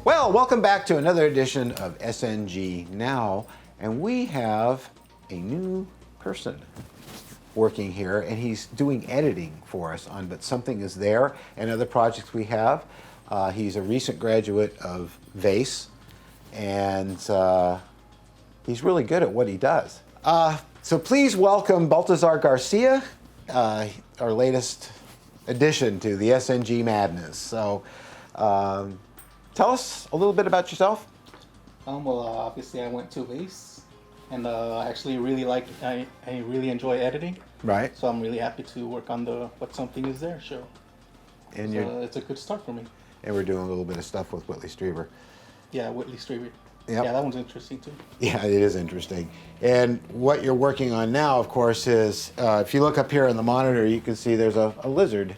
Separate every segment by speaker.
Speaker 1: Well, welcome back to another edition of SNG Now, and we have a new person working here, and he's doing editing for us on But Something Is There and other projects we have. He's a recent graduate of VACE, and he's really good at what he does. So please welcome Baltazar Garcia, our latest addition to the SNG Madness. So tell us a little bit about yourself.
Speaker 2: Well, obviously I went to VACE, and I actually really I really enjoy editing.
Speaker 1: Right.
Speaker 2: So I'm really happy to work on the But Something Is There show.
Speaker 1: And
Speaker 2: so it's a good start for me.
Speaker 1: And we're doing a little bit of stuff with Whitley Strieber.
Speaker 2: Yeah, Whitley Strieber.
Speaker 1: Yep.
Speaker 2: Yeah, that one's interesting too.
Speaker 1: Yeah, it is interesting. And what you're working on now, of course, is if you look up here on the monitor, you can see there's a lizard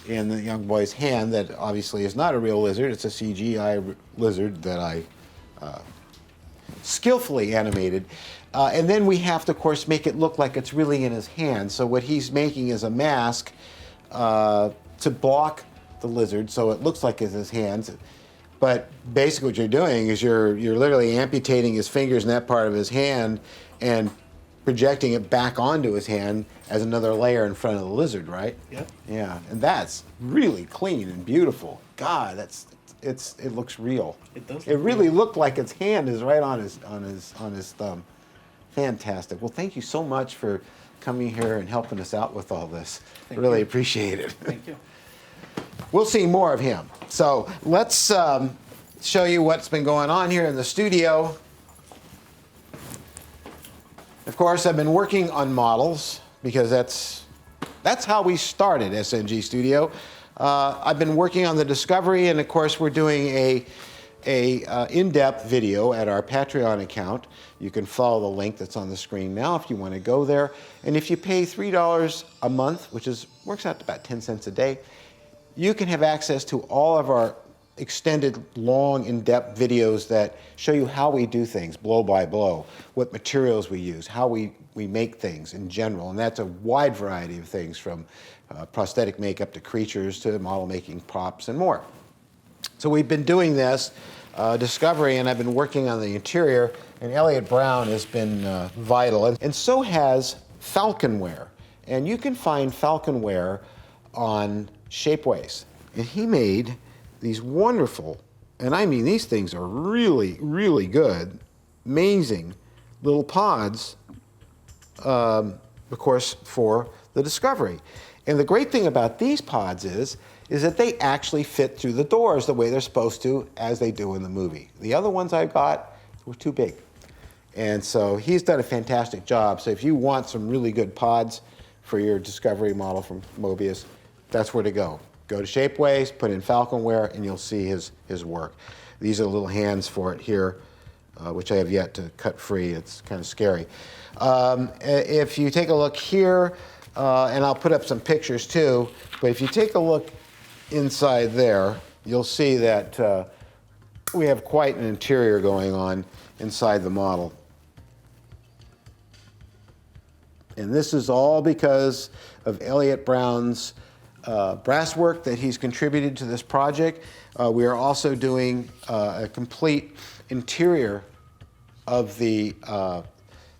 Speaker 1: in the young boy's hand that obviously is not a real lizard. It's a CGI lizard that I skillfully animated. And then we have to, of course, make it look like it's really in his hand. So what he's making is a mask to block the lizard so it looks like it's his hands. But basically what you're doing is you're literally amputating his fingers in that part of his hand and projecting it back onto his hand as another layer in front of the lizard, right?
Speaker 2: Yep.
Speaker 1: Yeah, and that's really clean and beautiful. God, it looks real.
Speaker 2: It does.
Speaker 1: It really looked like its hand is right on his thumb. Fantastic. Well, thank you so much for coming here and helping us out with all this. Really appreciate it.
Speaker 2: Thank you.
Speaker 1: We'll see more of him. So let's show you what's been going on here in the studio. Of course, I've been working on models because that's how we started SNG Studio. I've been working on the Discovery, and of course, we're doing a in-depth video at our Patreon account. You can follow the link that's on the screen now if you want to go there. And if you pay $3 a month, which works out to about 10 cents a day, you can have access to all of our extended, long, in-depth videos that show you how we do things, blow by blow, what materials we use, how we make things in general. And that's a wide variety of things, from prosthetic makeup to creatures to model making, props, and more. So we've been doing this Discovery, and I've been working on the interior, and Elliot Brown has been vital, and so has Falconware. And you can find Falconware on Shapeways. And he made these wonderful, and I mean these things are really, really good, amazing little pods, of course, for the Discovery. And the great thing about these pods is that they actually fit through the doors the way they're supposed to, as they do in the movie. The other ones I got were too big. And so he's done a fantastic job. So if you want some really good pods for your Discovery model from Mobius, that's where to go. Go to Shapeways, put in Falconware, and you'll see his work. These are the little hands for it here, which I have yet to cut free. It's kind of scary. If you take a look here, and I'll put up some pictures too, but if you take a look inside there, you'll see that we have quite an interior going on inside the model. And this is all because of Elliot Brown's brass work that he's contributed to this project. We are also doing a complete interior of the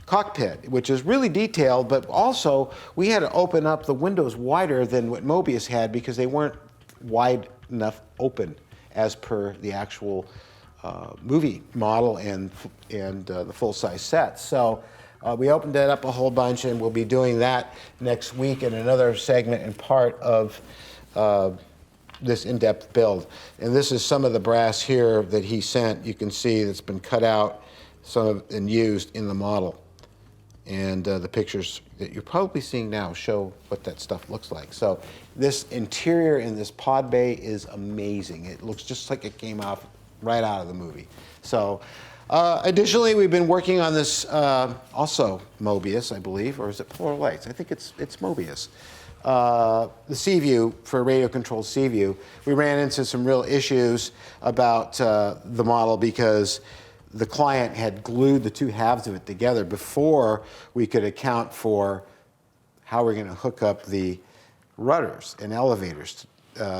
Speaker 1: cockpit, which is really detailed, but also we had to open up the windows wider than what Mobius had because they weren't wide enough open as per the actual movie model and the full-size set. So we opened it up a whole bunch, and we'll be doing that next week in another segment and part of this in-depth build. And this is some of the brass here that he sent. You can see that's been cut out and used in the model. And the pictures that you're probably seeing now show what that stuff looks like. So this interior in this pod bay is amazing. It looks just like it came out right out of the movie. So additionally, we've been working on this also Mobius, I believe, or is it Polar Lights? I think it's Mobius. The Seaview, for radio-controlled Seaview, we ran into some real issues about the model because the client had glued the two halves of it together before we could account for how we're going to hook up the rudders and elevators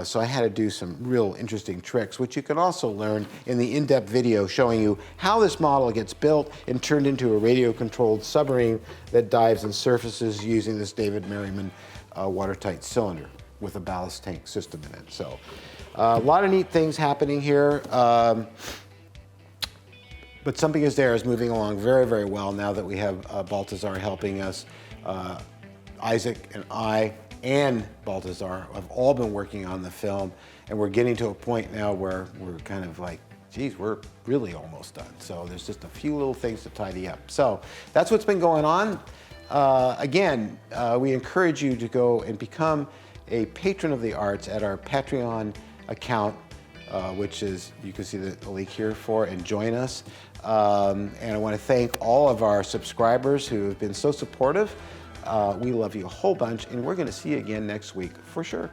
Speaker 1: so I had to do some real interesting tricks, which you can also learn in the in-depth video showing you how this model gets built and turned into a radio-controlled submarine that dives and surfaces using this David Merriman watertight cylinder with a ballast tank system in it. So a lot of neat things happening here. But Something Is There is moving along very, very well now that we have Baltazar helping us. Isaac and I and Baltazar have all been working on the film, and we're getting to a point now where we're kind of like, geez, we're really almost done. So there's just a few little things to tidy up. So that's what's been going on. Again, we encourage you to go and become a patron of the arts at our Patreon account, which is, you can see the link here for, and join us. And I want to thank all of our subscribers who have been so supportive. We love you a whole bunch, and we're going to see you again next week for sure.